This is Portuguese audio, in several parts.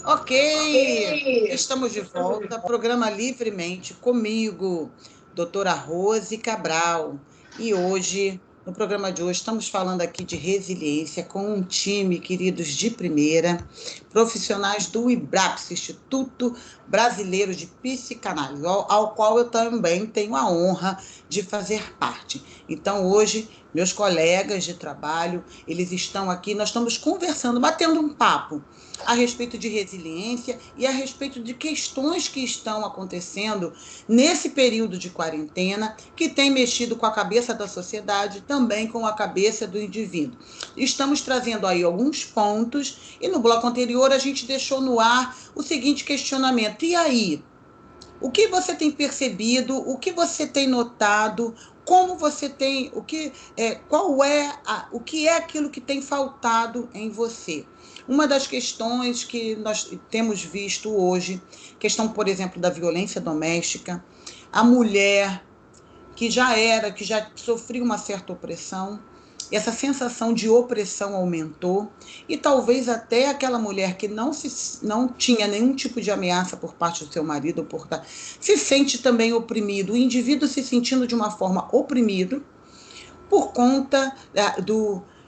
Ok, estamos de volta, programa Livremente, comigo, doutora Rose Cabral. E hoje, no programa de hoje, estamos falando aqui de resiliência com um time, queridos, de primeira, profissionais do IBRAPS, Instituto Brasileiro de Psicanálise, ao qual eu também tenho a honra de fazer parte. Então, hoje, meus colegas de trabalho, eles estão aqui, nós estamos conversando, batendo um papo a respeito de resiliência e a respeito de questões que estão acontecendo nesse período de quarentena, que tem mexido com a cabeça da sociedade, também com a cabeça do indivíduo. Estamos trazendo aí alguns pontos, e no bloco anterior a gente deixou no ar o seguinte questionamento: e aí? O que você tem percebido? O que você tem notado? Como você tem, o que é aquilo que tem faltado em você? Uma das questões que nós temos visto hoje, questão, por exemplo, da violência doméstica, a mulher que já sofria uma certa opressão, essa sensação de opressão aumentou, e talvez até aquela mulher que não tinha nenhum tipo de ameaça por parte do seu marido, se sente também oprimido, o indivíduo se sentindo de uma forma oprimido por conta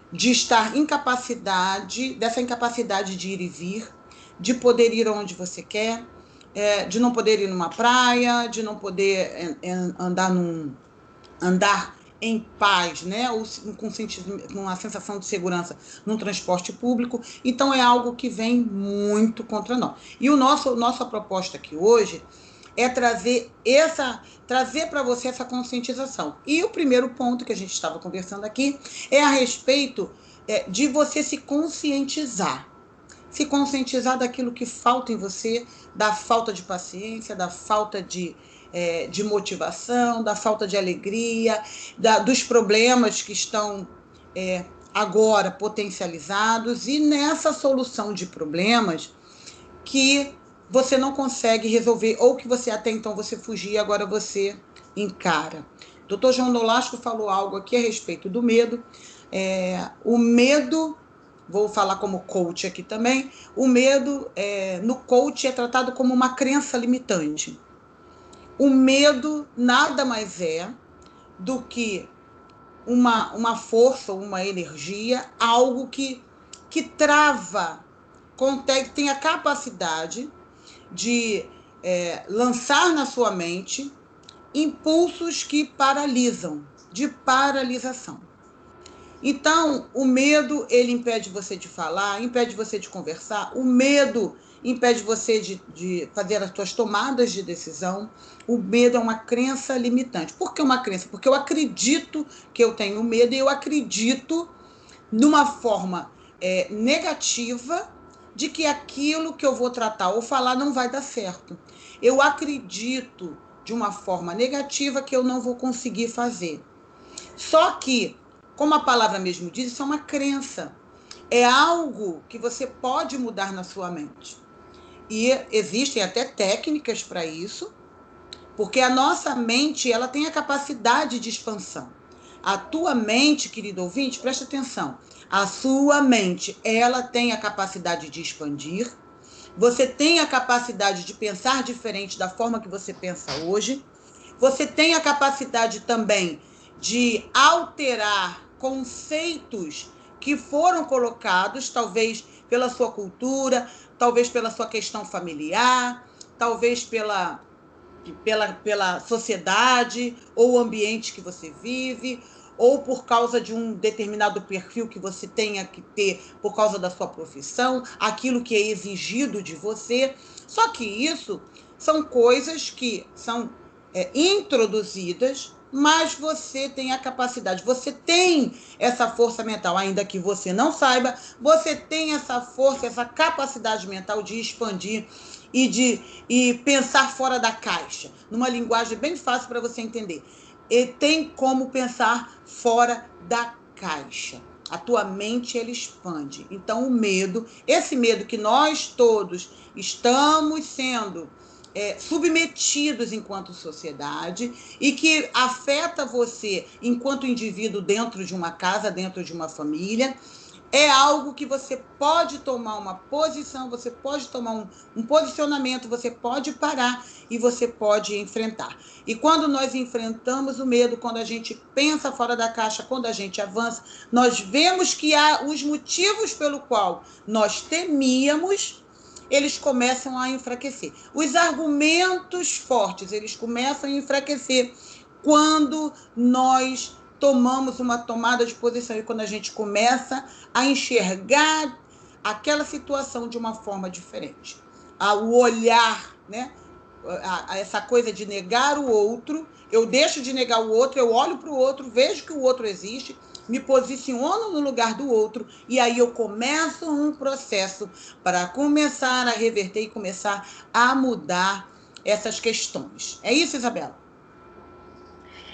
de estar dessa incapacidade de ir e vir, de poder ir onde você quer, de não poder ir numa praia, de não poder andar em paz, né? Ou com uma sensação de segurança no transporte público. Então, é algo que vem muito contra nós. E nossa proposta aqui hoje é trazer para você essa conscientização. E o primeiro ponto que a gente estava conversando aqui é a respeito de você se conscientizar daquilo que falta em você, da falta de paciência, da falta de motivação, da falta de alegria, dos problemas que estão agora potencializados, e nessa solução de problemas que você não consegue resolver, ou que você até então você fugia, agora você encara. Dr. João Nolasco falou algo aqui a respeito do medo. O medo, vou falar como coach aqui também, o medo no coach é tratado como uma crença limitante. O medo nada mais é do que uma força, uma energia, algo que trava, tem a capacidade de lançar na sua mente impulsos que paralisam, de paralisação. Então, o medo, ele impede você de falar, impede você de conversar, o medo impede você de fazer as suas tomadas de decisão. O medo é uma crença limitante. Por que uma crença? Porque eu acredito que eu tenho medo, e eu acredito numa forma negativa de que aquilo que eu vou tratar ou falar não vai dar certo. Eu acredito de uma forma negativa que eu não vou conseguir fazer. Só que, como a palavra mesmo diz, isso é uma crença. É algo que você pode mudar na sua mente. E existem até técnicas para isso, porque a nossa mente, ela tem a capacidade de expansão. A tua mente, querido ouvinte, presta atenção. A sua mente, ela tem a capacidade de expandir. Você tem a capacidade de pensar diferente da forma que você pensa hoje. Você tem a capacidade também de alterar conceitos que foram colocados, talvez pela sua cultura, talvez pela sua questão familiar, talvez pela sociedade ou o ambiente que você vive, ou por causa de um determinado perfil que você tenha que ter por causa da sua profissão, aquilo que é exigido de você. Só que isso são coisas que são introduzidas, mas você tem a capacidade, você tem essa força mental, ainda que você não saiba, você tem essa força, essa capacidade mental de expandir e pensar fora da caixa, numa linguagem bem fácil para você entender. E tem como pensar fora da caixa. A tua mente, ela expande. Então, o medo, esse medo que nós todos estamos sendo submetidos enquanto sociedade, e que afeta você enquanto indivíduo dentro de uma casa, dentro de uma família, é algo que você pode tomar uma posição, você pode tomar um posicionamento, você pode parar e você pode enfrentar. E quando nós enfrentamos o medo, quando a gente pensa fora da caixa, quando a gente avança, nós vemos que há os motivos pelo qual nós temíamos, eles começam a enfraquecer. Os argumentos fortes, eles começam a enfraquecer quando nós tomamos uma tomada de posição e quando a gente começa a enxergar aquela situação de uma forma diferente. O olhar, né? Essa coisa de negar o outro, eu deixo de negar o outro, eu olho para o outro, vejo que o outro existe, me posiciono no lugar do outro e aí eu começo um processo para começar a reverter e começar a mudar essas questões. É isso, Isabela?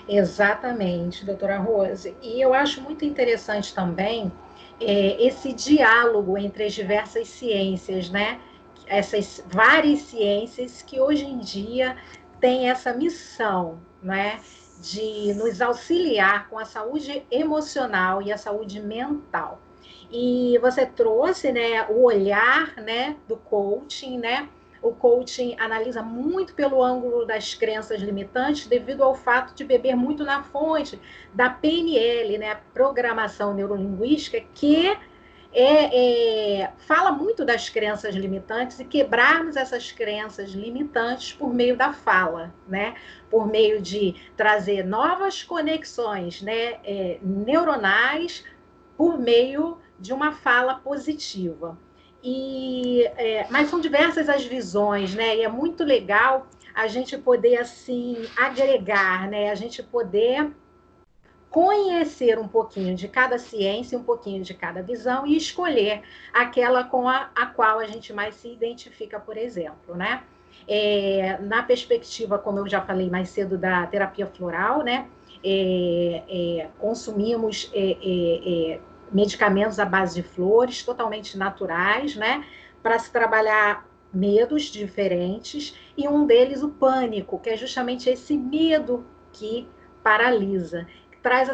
Exatamente, doutora Rose. E eu acho muito interessante também esse diálogo entre as diversas ciências, né? Essas várias ciências que hoje em dia têm essa missão, né? De nos auxiliar com a saúde emocional e a saúde mental. E você trouxe, né, o olhar, né, do coaching, né? O coaching analisa muito pelo ângulo das crenças limitantes, devido ao fato de beber muito na fonte da PNL, né, Programação Neurolinguística, que fala muito das crenças limitantes e quebrarmos essas crenças limitantes por meio da fala, né? Por meio de trazer novas conexões, né, neuronais, por meio de uma fala positiva. Mas são diversas as visões, né? E é muito legal a gente poder assim agregar, né? A gente poder conhecer um pouquinho de cada ciência, um pouquinho de cada visão e escolher aquela com a qual a gente mais se identifica, por exemplo, né? Na perspectiva, como eu já falei mais cedo, da terapia floral, né? Consumimos medicamentos à base de flores, totalmente naturais, né? Para se trabalhar medos diferentes, e um deles o pânico, que é justamente esse medo que paralisa. Traz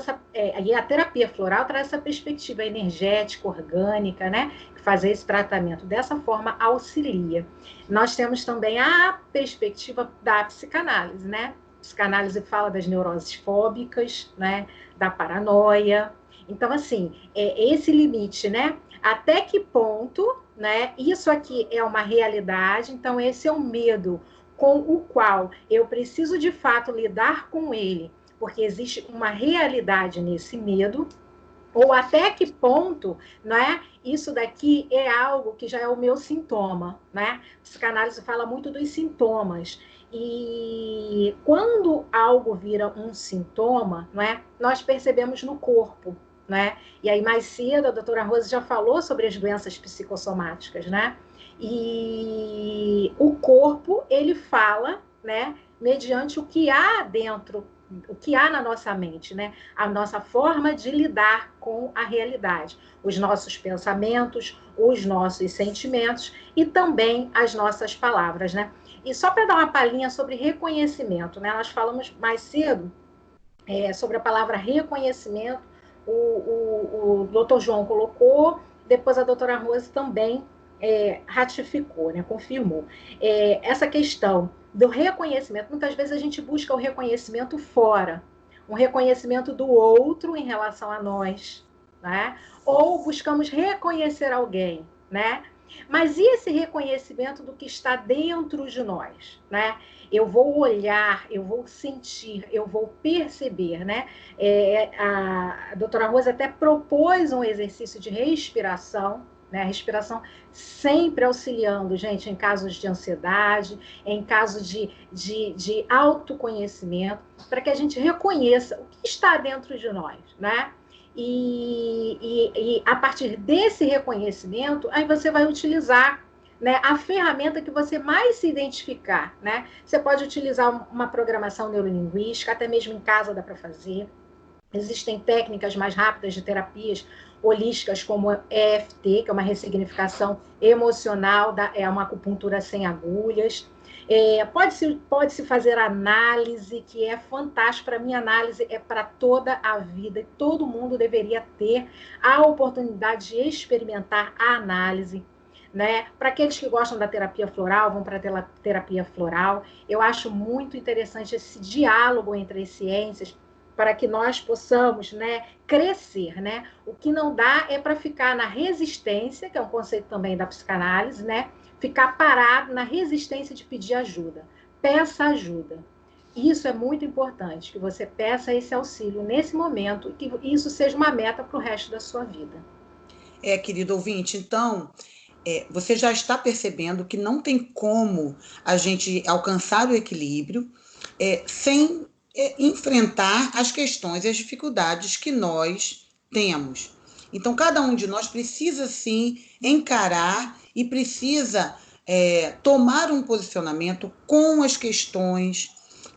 e a terapia floral traz essa perspectiva energética, orgânica, né? Que fazer esse tratamento dessa forma auxilia. Nós temos também a perspectiva da psicanálise, né? A psicanálise fala das neuroses fóbicas, né? Da paranoia. Então, assim, esse limite, né? Até que ponto, né? Isso aqui é uma realidade, então esse é um medo com o qual eu preciso de fato lidar com ele, porque existe uma realidade nesse medo, ou até que ponto, né, isso daqui é algo que já é o meu sintoma, né? A psicanálise fala muito dos sintomas. E quando algo vira um sintoma, né, nós percebemos no corpo, né? E aí mais cedo a doutora Rose já falou sobre as doenças psicossomáticas, né? E o corpo, ele fala, né, mediante o que há dentro, o que há na nossa mente, né? A nossa forma de lidar com a realidade, os nossos pensamentos, os nossos sentimentos e também as nossas palavras, né? E só para dar uma palhinha sobre reconhecimento, né? Nós falamos mais cedo sobre a palavra reconhecimento, o doutor João colocou, depois a doutora Rose também ratificou, né? Confirmou. Essa questão do reconhecimento, muitas vezes a gente busca o reconhecimento fora, um reconhecimento do outro em relação a nós, né? Ou buscamos reconhecer alguém, né? Mas e esse reconhecimento do que está dentro de nós, né? Eu vou olhar, eu vou sentir, eu vou perceber, né? A doutora Rosa até propôs um exercício de respiração, né? A respiração sempre auxiliando, gente, em casos de ansiedade, em casos de autoconhecimento, para que a gente reconheça o que está dentro de nós, né? E a partir desse reconhecimento, aí você vai utilizar, né, a ferramenta que você mais se identificar, né? Você pode utilizar uma programação neurolinguística, até mesmo em casa dá para fazer. Existem técnicas mais rápidas de terapias holísticas, como EFT, que é uma ressignificação emocional, é uma acupuntura sem agulhas. Pode-se fazer análise, que é fantástico. Para mim, análise é para toda a vida. E todo mundo deveria ter a oportunidade de experimentar a análise. Né? Para aqueles que gostam da terapia floral, vão para a terapia floral. Eu acho muito interessante esse diálogo entre as ciências, para que nós possamos, né, crescer, né? O que não dá é para ficar na resistência, que é um conceito também da psicanálise, né? Ficar parado na resistência de pedir ajuda. Peça ajuda. Isso é muito importante, que você peça esse auxílio nesse momento e que isso seja uma meta para o resto da sua vida. Querido ouvinte, então, você já está percebendo que não tem como a gente alcançar o equilíbrio sem enfrentar as questões e as dificuldades que nós temos. Então, cada um de nós precisa, sim, encarar e precisa tomar um posicionamento com as questões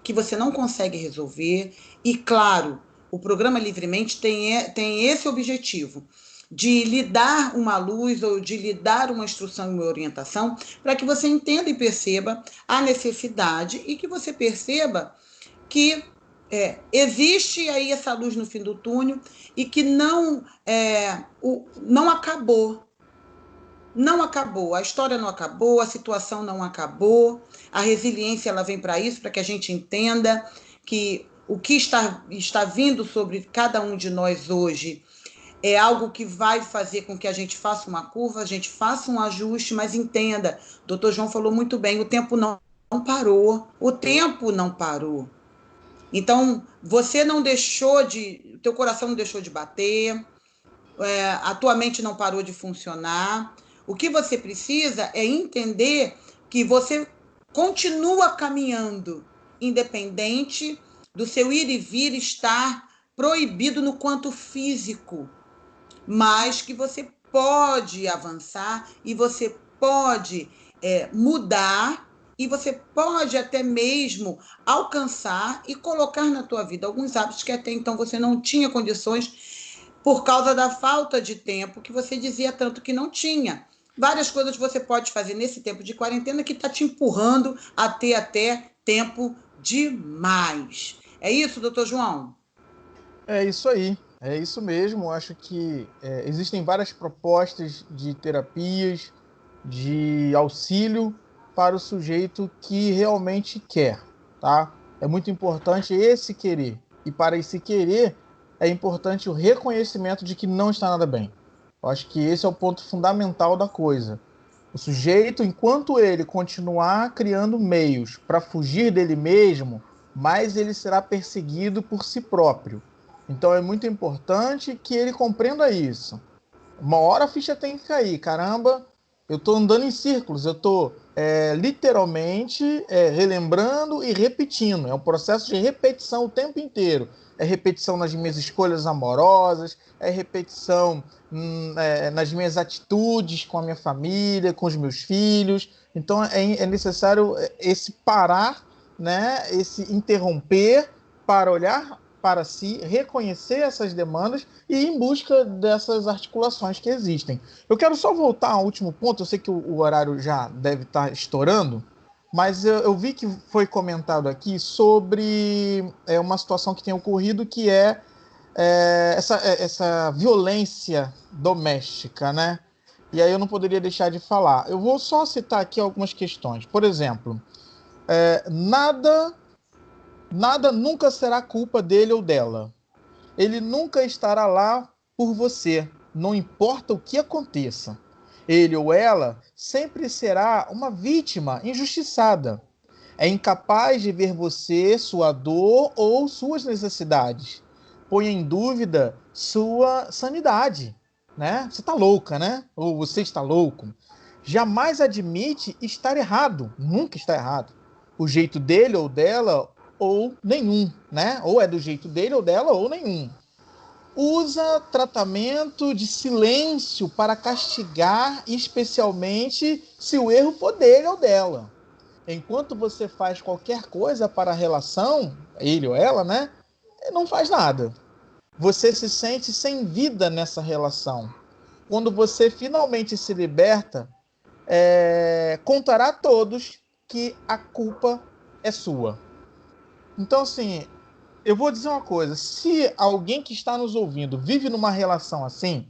que você não consegue resolver. E, claro, o programa Livremente tem esse objetivo, de lhe dar uma luz ou de lhe dar uma instrução e uma orientação para que você entenda e perceba a necessidade e que você perceba que existe aí essa luz no fim do túnel e que não acabou. Não acabou, a história não acabou, a situação não acabou, a resiliência ela vem para isso, para que a gente entenda que o que está vindo sobre cada um de nós hoje é algo que vai fazer com que a gente faça uma curva, a gente faça um ajuste, mas entenda, o Dr. João falou muito bem, o tempo não parou, o tempo não parou. Então, o teu coração não deixou de bater, a tua mente não parou de funcionar. O que você precisa é entender que você continua caminhando, independente do seu ir e vir estar proibido no quanto físico, mas que você pode avançar e você pode mudar e você pode até mesmo alcançar e colocar na tua vida alguns hábitos que até então você não tinha condições por causa da falta de tempo que você dizia tanto que não tinha. Várias coisas você pode fazer nesse tempo de quarentena que está te empurrando a ter até tempo demais. É isso, doutor João? É isso aí, é isso mesmo. Acho que existem várias propostas de terapias, de auxílio para o sujeito que realmente quer, tá? É muito importante esse querer. E para esse querer, é importante o reconhecimento de que não está nada bem. Eu acho que esse é o ponto fundamental da coisa. O sujeito, enquanto ele continuar criando meios para fugir dele mesmo, mais ele será perseguido por si próprio. Então é muito importante que ele compreenda isso. Uma hora a ficha tem que cair. Caramba, eu estou andando em círculos, eu estou literalmente relembrando e repetindo. É um processo de repetição o tempo inteiro. É repetição nas minhas escolhas amorosas, é repetição nas minhas atitudes com a minha família, com os meus filhos. Então é necessário esse parar, né, esse interromper para olhar para si, reconhecer essas demandas e ir em busca dessas articulações que existem. Eu quero só voltar ao último ponto, eu sei que o horário já deve estar estourando, mas eu vi que foi comentado aqui sobre uma situação que tem ocorrido, que essa violência doméstica, né? E aí eu não poderia deixar de falar. Eu vou só citar aqui algumas questões. Por exemplo, nada nunca será culpa dele ou dela. Ele nunca estará lá por você, não importa o que aconteça. Ele ou ela sempre será uma vítima injustiçada. É incapaz de ver você, sua dor ou suas necessidades. Põe em dúvida sua sanidade, né? Você está louca, né? Ou você está louco. Jamais admite estar errado, nunca está errado. O jeito dele ou dela ou nenhum, né? Ou é do jeito dele ou dela ou nenhum. Usa tratamento de silêncio para castigar, especialmente se o erro for dele ou dela. Enquanto você faz qualquer coisa para a relação, ele ou ela, né? Não faz nada. Você se sente sem vida nessa relação. Quando você finalmente se liberta, contará a todos que a culpa é sua. Então, assim, eu vou dizer uma coisa. Se alguém que está nos ouvindo vive numa relação assim,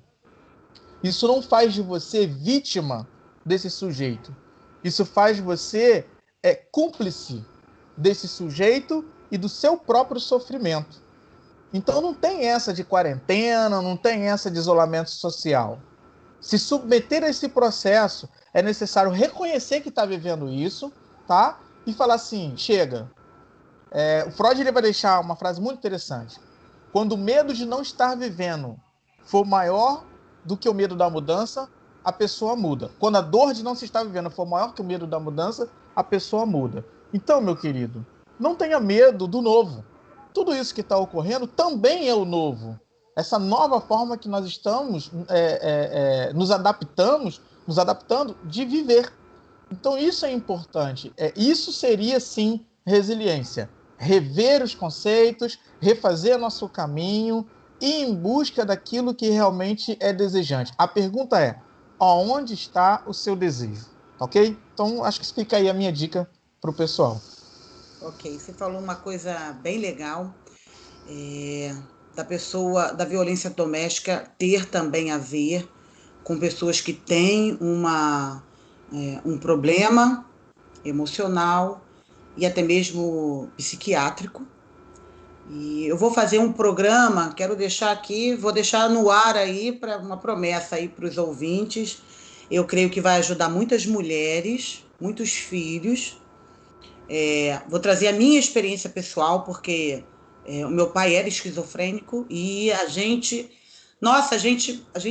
isso não faz de você vítima desse sujeito. Isso faz de você cúmplice desse sujeito e do seu próprio sofrimento. Então não tem essa de quarentena, não tem essa de isolamento social. Se submeter a esse processo, é necessário reconhecer que está vivendo isso, tá? E falar assim, chega. O Freud ele vai deixar uma frase muito interessante. Quando o medo de não estar vivendo for maior do que o medo da mudança, a pessoa muda. Quando a dor de não se estar vivendo for maior que o medo da mudança, a pessoa muda. Então, meu querido, não tenha medo do novo. Tudo isso que está ocorrendo também é o novo. Essa nova forma que nós estamos nos adaptando de viver. Então, isso é importante. Isso seria, sim, resiliência. Rever os conceitos, refazer nosso caminho e em busca daquilo que realmente é desejante. A pergunta é, aonde está o seu desejo? Ok? Então, acho que fica aí a minha dica para o pessoal. Ok, você falou uma coisa bem legal, da pessoa, da violência doméstica ter também a ver com pessoas que têm um problema emocional e até mesmo psiquiátrico. E eu vou fazer um programa, quero deixar aqui, vou deixar no ar aí para uma promessa aí para os ouvintes. Eu creio que vai ajudar muitas mulheres, muitos filhos. Vou trazer a minha experiência pessoal, porque o meu pai era esquizofrênico e a gente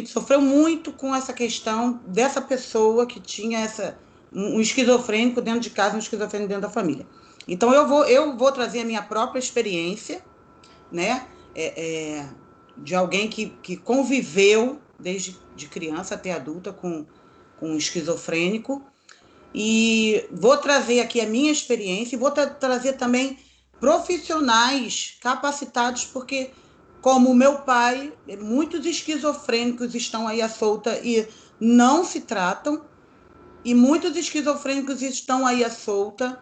sofreu muito com essa questão dessa pessoa que tinha um esquizofrênico dentro de casa, um esquizofrênico dentro da família. Então eu vou trazer a minha própria experiência, né? De alguém que conviveu desde de criança até adulta com um esquizofrênico. E vou trazer aqui a minha experiência e vou trazer também profissionais capacitados, porque, como o meu pai, muitos esquizofrênicos estão aí à solta e não se tratam, e muitos esquizofrênicos estão aí à solta,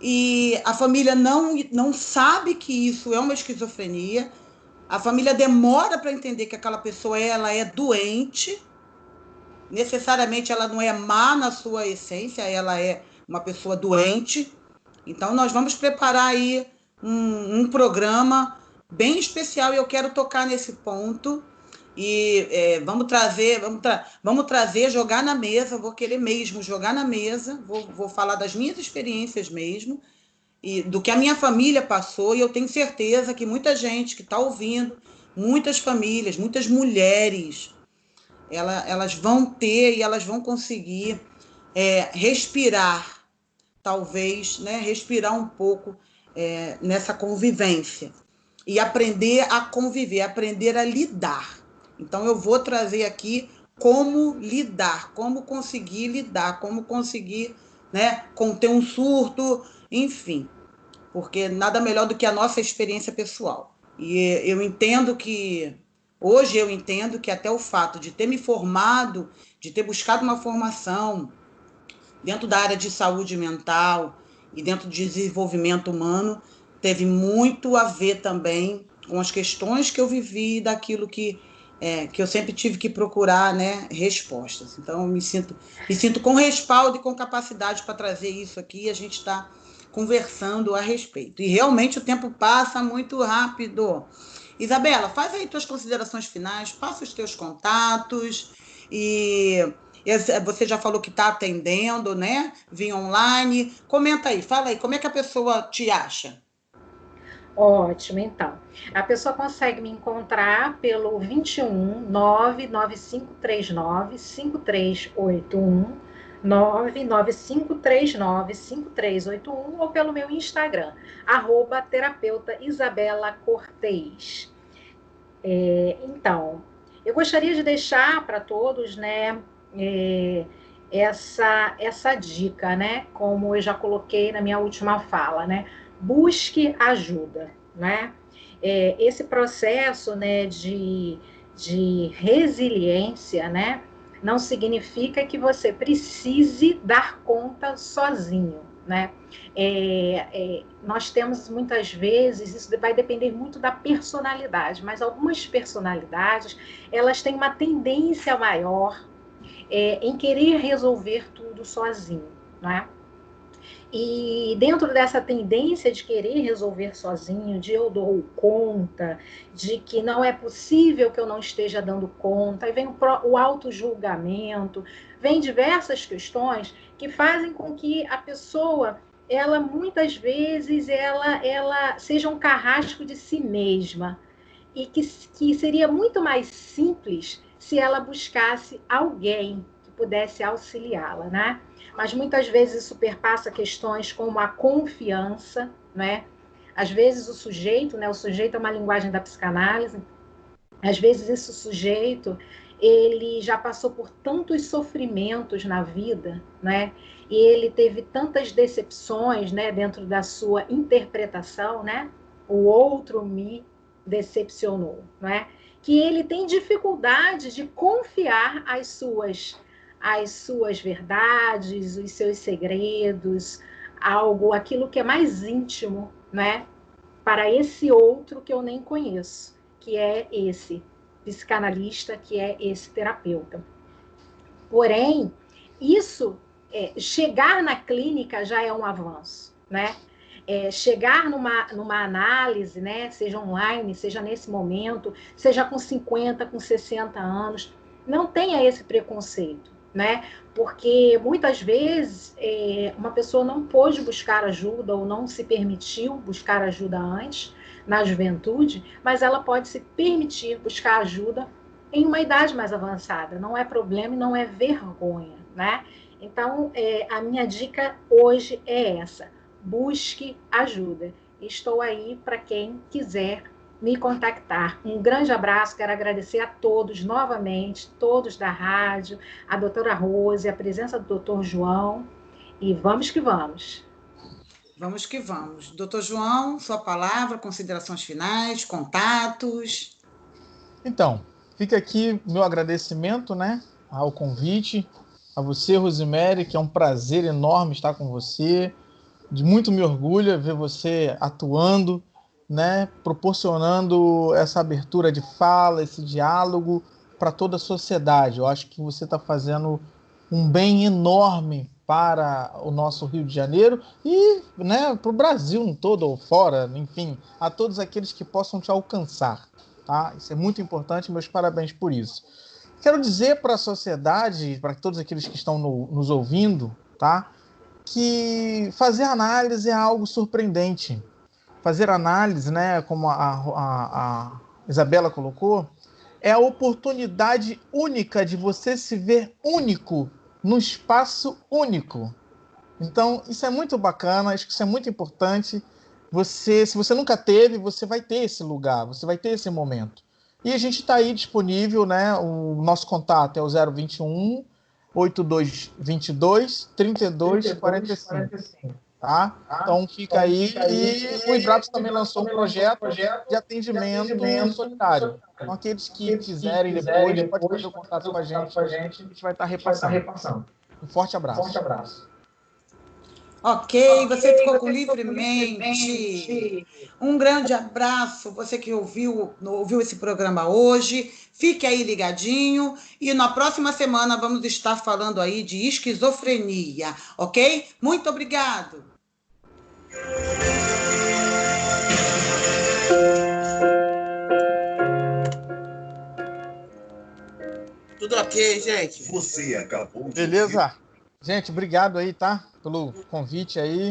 e a família não sabe que isso é uma esquizofrenia, a família demora para entender que aquela pessoa ela é doente. Necessariamente ela não é má na sua essência, ela é uma pessoa doente. Então nós vamos preparar aí um programa bem especial e eu quero tocar nesse ponto. E vamos trazer, jogar na mesa, vou querer mesmo jogar na mesa, vou falar das minhas experiências mesmo, e do que a minha família passou, e eu tenho certeza que muita gente que está ouvindo, muitas famílias, muitas mulheres, elas vão ter e elas vão conseguir respirar, talvez, né? Respirar um pouco nessa convivência e aprender a conviver, aprender a lidar. Então, eu vou trazer aqui como lidar, como conseguir lidar, como conseguir, né, conter um surto, enfim, porque nada melhor do que a nossa experiência pessoal. E hoje eu entendo que até o fato de ter me formado, de ter buscado uma formação dentro da área de saúde mental e dentro de desenvolvimento humano, teve muito a ver também com as questões que eu vivi, daquilo que eu sempre tive que procurar, né, respostas. Então, me sinto com respaldo e com capacidade para trazer isso aqui, e a gente está conversando a respeito. E realmente o tempo passa muito rápido. Isabela, faz aí tuas considerações finais, passa os teus contatos e você já falou que está atendendo, né? Via online. Comenta aí, fala aí, como é que a pessoa te acha? Ótimo, então. A pessoa consegue me encontrar pelo 21 99539 5381, 99539 5381, ou pelo meu Instagram, @terapeuta Isabela Cortez. Então, eu gostaria de deixar para todos, né, essa dica, né, como eu já coloquei na minha última fala, né, busque ajuda, né, esse processo, né, de resiliência, né, não significa que você precise dar conta sozinho, né? Nós temos muitas vezes, isso vai depender muito da personalidade, mas algumas personalidades, elas têm uma tendência maior em querer resolver tudo sozinho, né? E dentro dessa tendência de querer resolver sozinho, de eu dou conta, de que não é possível que eu não esteja dando conta, aí vem o auto-julgamento, vem diversas questões que fazem com que a pessoa, ela muitas vezes, ela seja um carrasco de si mesma, e que seria muito mais simples se ela buscasse alguém que pudesse auxiliá-la, né? Mas muitas vezes isso perpassa questões como a confiança, né? Às vezes o sujeito é uma linguagem da psicanálise, às vezes esse sujeito, ele já passou por tantos sofrimentos na vida, né? E ele teve tantas decepções, né, dentro da sua interpretação, né? O outro me decepcionou, né? Que ele tem dificuldade de confiar as suas verdades, os seus segredos, aquilo que é mais íntimo, né? Para esse outro que eu nem conheço, que é esse psicanalista, que é esse terapeuta. Porém, chegar na clínica já é um avanço, né? Chegar numa análise, né, seja online, seja nesse momento, seja com 50, com 60 anos, não tenha esse preconceito, né? Porque muitas vezes uma pessoa não pôde buscar ajuda ou não se permitiu buscar ajuda antes, na juventude, mas ela pode se permitir buscar ajuda em uma idade mais avançada. Não é problema e não é vergonha, né? Então, a minha dica hoje é essa: busque ajuda. Estou aí para quem quiser me contactar. Um grande abraço, quero agradecer a todos novamente, todos da rádio, a doutora Rose, a presença do doutor João, e vamos que vamos. Vamos que vamos. Doutor João, sua palavra, considerações finais, contatos. Então, fica aqui meu agradecimento, né, ao convite, a você, Rosemary, que é um prazer enorme estar com você, de muito me orgulho ver você atuando, né, proporcionando essa abertura de fala, esse diálogo para toda a sociedade. Eu acho que você está fazendo um bem enorme para o nosso Rio de Janeiro e, né, para o Brasil todo ou fora, enfim, a todos aqueles que possam te alcançar. Tá? Isso é muito importante, meus parabéns por isso. Quero dizer para a sociedade, para todos aqueles que estão nos ouvindo, tá, que fazer análise é algo surpreendente. Fazer análise, né, como a Isabela colocou, é a oportunidade única de você se ver único num espaço único. Então, isso é muito bacana, acho que isso é muito importante. Se você nunca teve, você vai ter esse lugar, você vai ter esse momento. E a gente está aí disponível, né? O nosso contato é o 021 8222 3245. Tá? Então fica aí. E o Ibratos também lançou um projeto de atendimento solidário. Então, aqueles que quiserem depois, pode fazer o contato com a gente vai estar repassando. Um forte abraço. Ok, você ficou com livremente. Um grande abraço, você que ouviu esse programa hoje. Fique aí ligadinho. E na próxima semana vamos estar falando aí de esquizofrenia, ok? Muito obrigado. Tudo ok, gente? Você acabou de Beleza? Gente, obrigado aí, tá? Pelo convite aí.